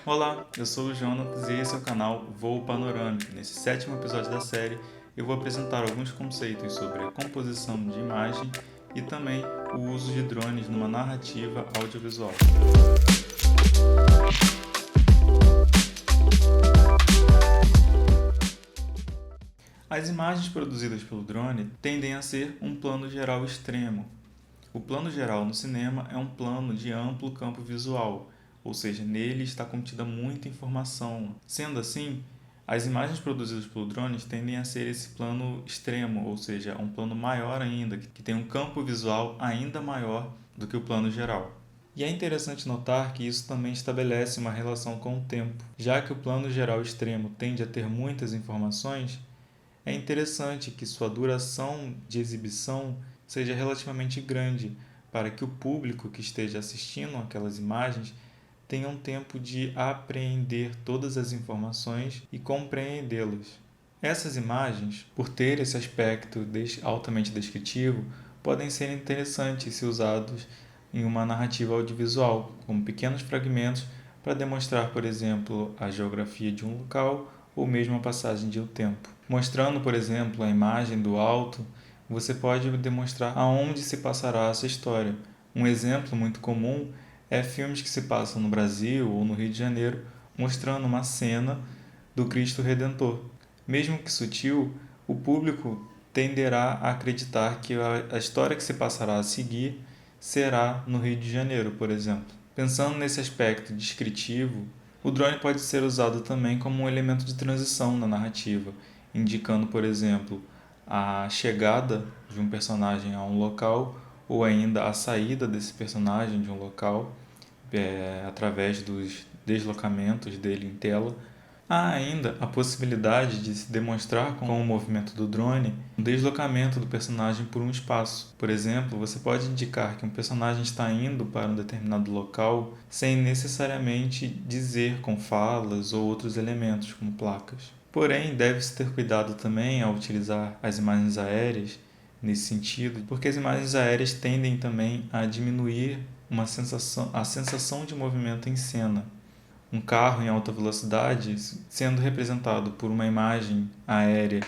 Olá, eu sou o Jonatas e esse é o canal Voo Panorâmico. Nesse sétimo episódio da série, eu vou apresentar alguns conceitos sobre a composição de imagem e também o uso de drones numa narrativa audiovisual. As imagens produzidas pelo drone tendem a ser um plano geral extremo. O plano geral no cinema é um plano de amplo campo visual, ou seja, nele está contida muita informação. Sendo assim, as imagens produzidas pelo drone tendem a ser esse plano extremo, ou seja, um plano maior ainda, que tem um campo visual ainda maior do que o plano geral. E é interessante notar que isso também estabelece uma relação com o tempo. Já que o plano geral extremo tende a ter muitas informações, é interessante que sua duração de exibição seja relativamente grande, para que o público que esteja assistindo aquelas imagens tenha um tempo de apreender todas as informações e compreendê-las. Essas imagens, por ter esse aspecto altamente descritivo, podem ser interessantes se usados em uma narrativa audiovisual, como pequenos fragmentos para demonstrar, por exemplo, a geografia de um local ou mesmo a passagem de um tempo. Mostrando, por exemplo, a imagem do alto, você pode demonstrar aonde se passará essa história. Um exemplo muito comum é filmes que se passam no Brasil ou no Rio de Janeiro, mostrando uma cena do Cristo Redentor. Mesmo que sutil, o público tenderá a acreditar que a história que se passará a seguir será no Rio de Janeiro, por exemplo. Pensando nesse aspecto descritivo, o drone pode ser usado também como um elemento de transição na narrativa, indicando, por exemplo, a chegada de um personagem a um local ou ainda a saída desse personagem de um local através dos deslocamentos dele em tela. Há ainda a possibilidade de se demonstrar com o movimento do drone um deslocamento do personagem por um espaço. Por exemplo, você pode indicar que um personagem está indo para um determinado local sem necessariamente dizer com falas ou outros elementos, como placas. Porém, deve-se ter cuidado também ao utilizar as imagens aéreas nesse sentido, porque as imagens aéreas tendem também a diminuir a sensação de movimento em cena. Um carro em alta velocidade, sendo representado por uma imagem aérea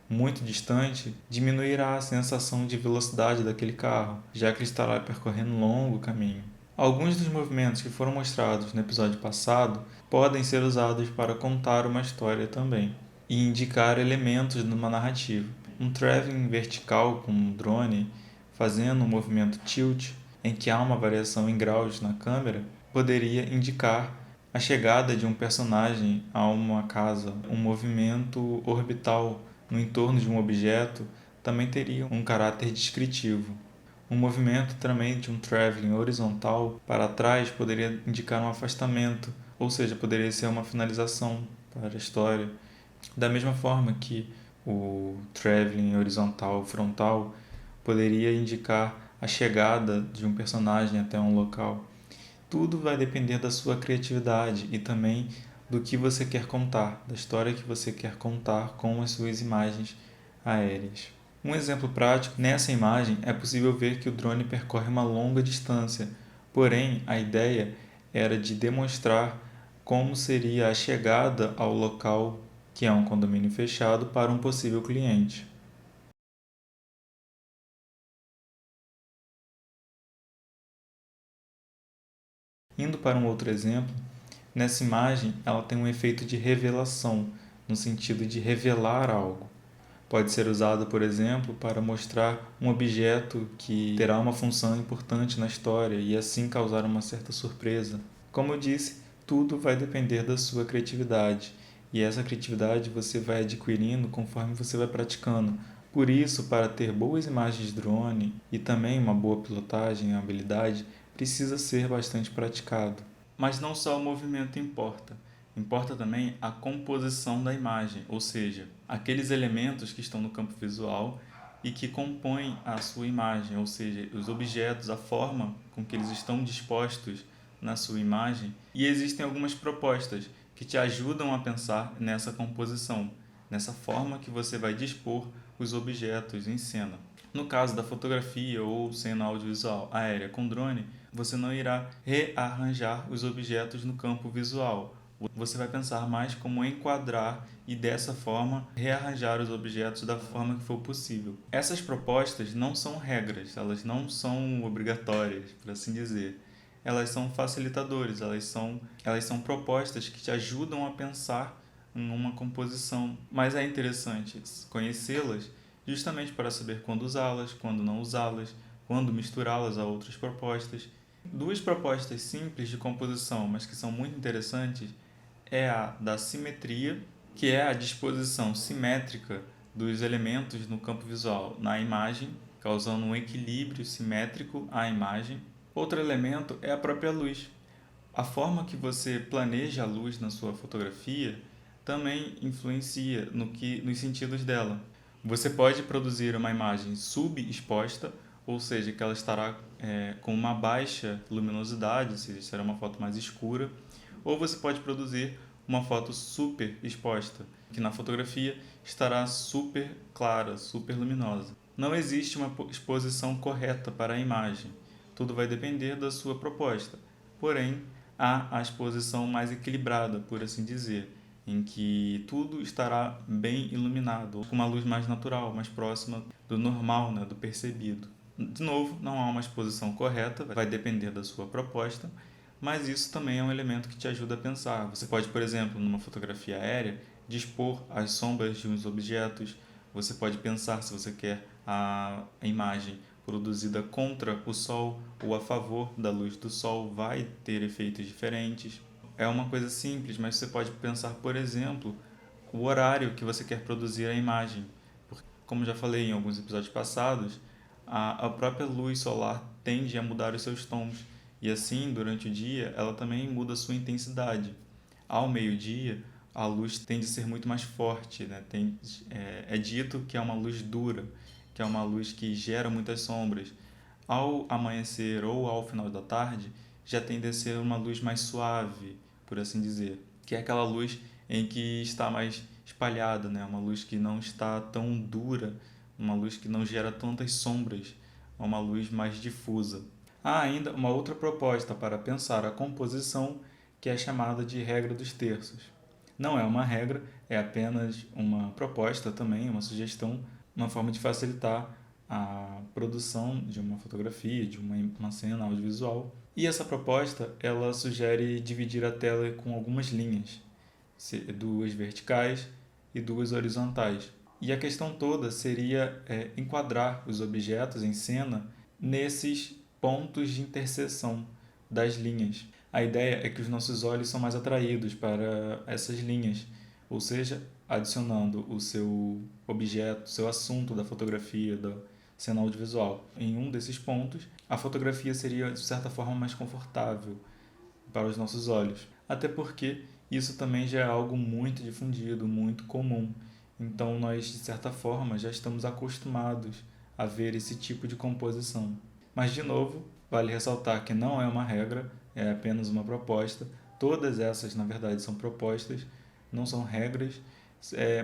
muito distante, diminuirá a sensação de velocidade daquele carro, já que ele estará percorrendo um longo caminho. Alguns dos movimentos que foram mostrados no episódio passado podem ser usados para contar uma história também e indicar elementos numa narrativa. Um traveling vertical com um drone fazendo um movimento tilt, em que há uma variação em graus na câmera, poderia indicar a chegada de um personagem a uma casa. Um movimento orbital no entorno de um objeto também teria um caráter descritivo. Um movimento também de um traveling horizontal para trás poderia indicar um afastamento, ou seja, poderia ser uma finalização para a história. Da mesma forma que o traveling horizontal frontal poderia indicar a chegada de um personagem até um local. Tudo vai depender da sua criatividade e também do que você quer contar, da história que você quer contar com as suas imagens aéreas. Um exemplo prático, nessa imagem é possível ver que o drone percorre uma longa distância, porém a ideia era de demonstrar como seria a chegada ao local, que é um condomínio fechado, para um possível cliente. Indo para um outro exemplo, nessa imagem ela tem um efeito de revelação, no sentido de revelar algo. Pode ser usado, por exemplo, para mostrar um objeto que terá uma função importante na história e assim causar uma certa surpresa. Como eu disse, tudo vai depender da sua criatividade, e essa criatividade você vai adquirindo conforme você vai praticando. Por isso, para ter boas imagens de drone e também uma boa pilotagem e habilidade, precisa ser bastante praticado. Mas não só o movimento importa. Importa também a composição da imagem, ou seja, aqueles elementos que estão no campo visual e que compõem a sua imagem, ou seja, os objetos, a forma com que eles estão dispostos na sua imagem. E existem algumas propostas que te ajudam a pensar nessa composição, nessa forma que você vai dispor os objetos em cena. No caso da fotografia ou cena audiovisual aérea com drone, você não irá rearranjar os objetos no campo visual, Você vai pensar mais como enquadrar e dessa forma rearranjar os objetos da forma que for possível. Essas propostas não são regras, elas não são obrigatórias, por assim dizer. Elas são facilitadores, elas são propostas que te ajudam a pensar em uma composição, mas é interessante conhecê-las justamente para saber quando usá-las, quando não usá-las, quando misturá-las a outras propostas. Duas propostas simples de composição, mas que são muito interessantes, é a da simetria, que é a disposição simétrica dos elementos no campo visual na imagem, causando um equilíbrio simétrico à imagem. Outro elemento é a própria luz. A forma que você planeja a luz na sua fotografia também influencia nos sentidos dela. Você pode produzir uma imagem subexposta, ou seja, que ela estará com uma baixa luminosidade, ou seja, será uma foto mais escura, ou você pode produzir uma foto super exposta, que na fotografia estará super clara, super luminosa. Não existe uma exposição correta para a imagem, tudo vai depender da sua proposta. Porém, há a exposição mais equilibrada, por assim dizer, em que tudo estará bem iluminado, com uma luz mais natural, mais próxima do normal, né, do percebido. De novo, não há uma exposição correta, vai depender da sua proposta, mas isso também é um elemento que te ajuda a pensar. Você pode, por exemplo, numa fotografia aérea, dispor as sombras de uns objetos, você pode pensar se você quer a imagem produzida contra o sol ou a favor da luz do sol, vai ter efeitos diferentes. É uma coisa simples, mas você pode pensar, por exemplo, o horário que você quer produzir a imagem. Porque, como já falei em alguns episódios passados, a própria luz solar tende a mudar os seus tons. E assim, durante o dia, ela também muda a sua intensidade. Ao meio-dia, a luz tende a ser muito mais forte, né? É dito que é uma luz dura, que é uma luz que gera muitas sombras. Ao amanhecer ou ao final da tarde, já tende a ser uma luz mais suave, por assim dizer, que é aquela luz em que está mais espalhada, né? Uma luz que não está tão dura, uma luz que não gera tantas sombras, uma luz mais difusa. Há ainda uma outra proposta para pensar a composição, que é chamada de regra dos terços. Não é uma regra, é apenas uma proposta também, uma sugestão, uma forma de facilitar a produção de uma fotografia, de uma cena audiovisual. E essa proposta, ela sugere dividir a tela com algumas linhas, duas verticais e duas horizontais. E a questão toda seria enquadrar os objetos em cena nesses pontos de interseção das linhas. A ideia é que os nossos olhos são mais atraídos para essas linhas, ou seja, adicionando o seu objeto, o seu assunto da fotografia, da cena audiovisual. Em um desses pontos, a fotografia seria, de certa forma, mais confortável para os nossos olhos. Até porque isso também já é algo muito difundido, muito comum. Então, nós, de certa forma, já estamos acostumados a ver esse tipo de composição. Mas, de novo, vale ressaltar que não é uma regra, é apenas uma proposta. Todas essas, na verdade, são propostas, não são regras,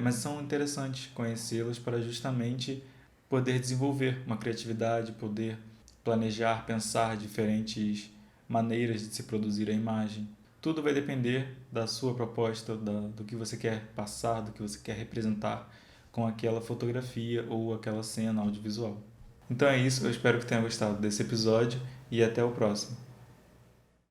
mas são interessantes conhecê-las para justamente poder desenvolver uma criatividade, poder planejar, pensar diferentes maneiras de se produzir a imagem. Tudo vai depender da sua proposta, do que você quer passar, do que você quer representar com aquela fotografia ou aquela cena audiovisual. Então é isso, eu espero que tenha gostado desse episódio e até o próximo.